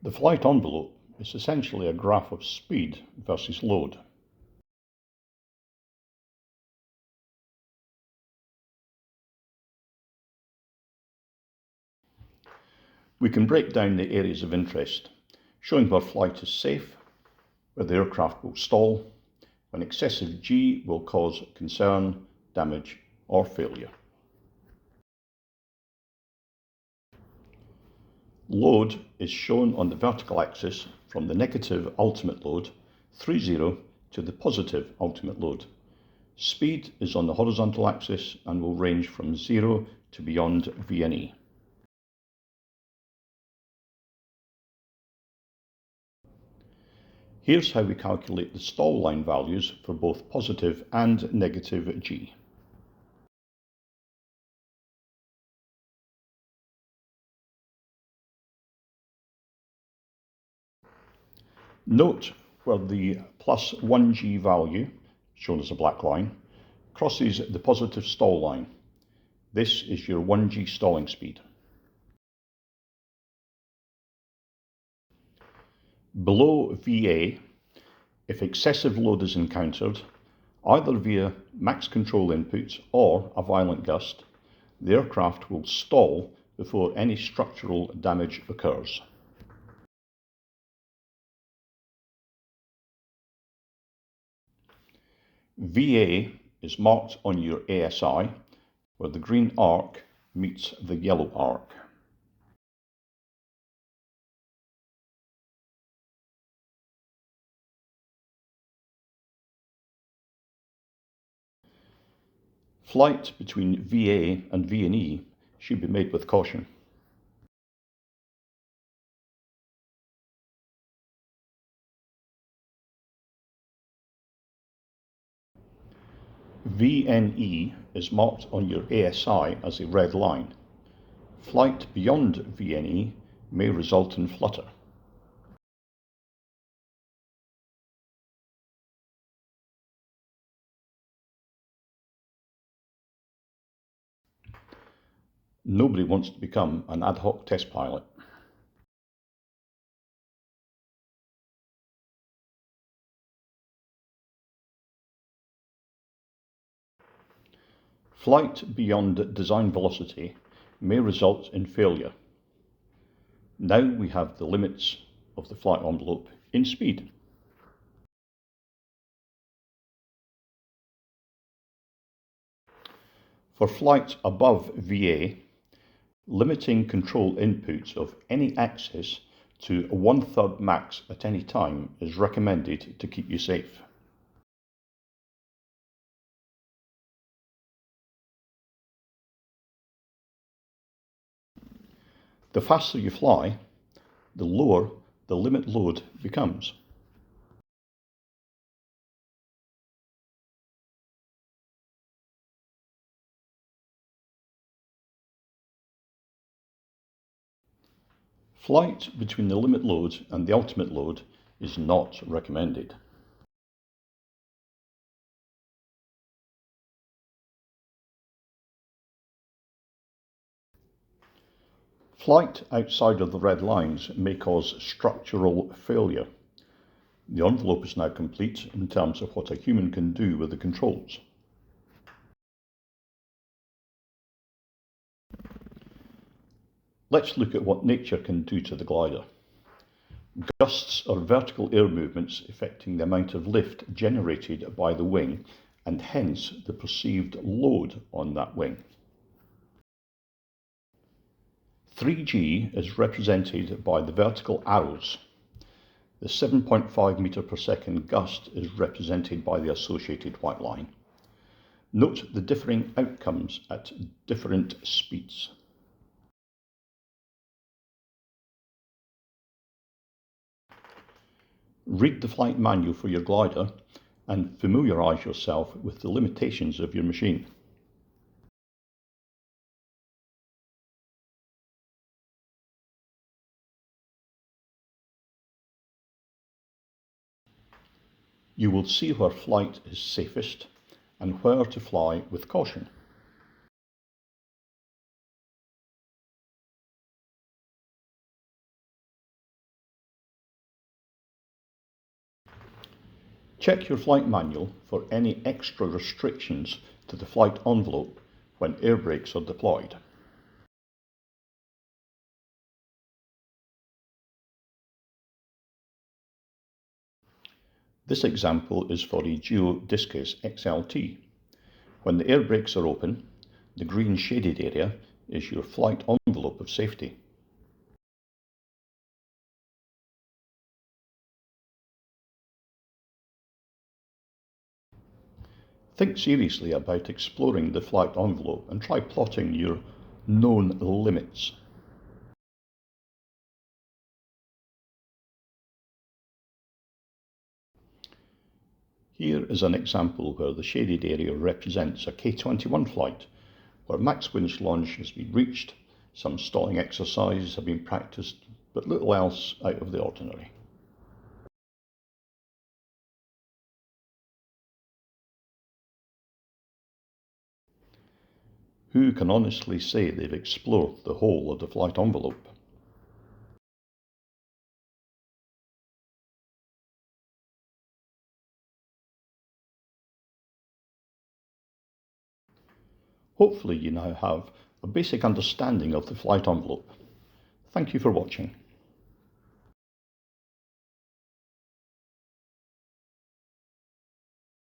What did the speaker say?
The flight envelope is essentially a graph of speed versus load. We can break down the areas of interest, showing where flight is safe, where the aircraft will stall, when excessive G will cause concern, damage, or failure. Load is shown on the vertical axis from the negative ultimate load, 30, to the positive ultimate load. Speed is on the horizontal axis and will range from 0 to beyond VNE. Here's how we calculate the stall line values for both positive and negative G. Note where the plus 1G value, shown as a black line, crosses the positive stall line. This is your 1G stalling speed. Below VA, if excessive load is encountered, either via max control inputs or a violent gust, the aircraft will stall before any structural damage occurs. VA is marked on your ASI, where the green arc meets the yellow arc. Flight between VA and VNE should be made with caution. VNE is marked on your ASI as a red line. Flight beyond VNE may result in flutter. Nobody wants to become an ad hoc test pilot. Flight beyond design velocity may result in failure. Now we have the limits of the flight envelope in speed. For flight above VA, limiting control inputs of any axis to 1/3 max at any time is recommended to keep you safe. The faster you fly, the lower the limit load becomes. Flight between the limit load and the ultimate load is not recommended. Flight outside of the red lines may cause structural failure. The envelope is now complete in terms of what a human can do with the controls. Let's look at what nature can do to the glider. Gusts are vertical air movements affecting the amount of lift generated by the wing and hence the perceived load on that wing. 3G is represented by the vertical arrows. The 7.5 meter per second gust is represented by the associated white line. Note the differing outcomes at different speeds. Read the flight manual for your glider and familiarise yourself with the limitations of your machine. You will see where flight is safest and where to fly with caution. Check your flight manual for any extra restrictions to the flight envelope when air brakes are deployed. This example is for a Geodiscus XLT. When the air brakes are open, the green shaded area is your flight envelope of safety. Think seriously about exploring the flight envelope and try plotting your known limits. Here is an example where the shaded area represents a K-21 flight, where max winch launch has been reached, some stalling exercises have been practiced, but little else out of the ordinary. Who can honestly say they've explored the whole of the flight envelope? Hopefully you now have a basic understanding of the flight envelope. Thank you for watching.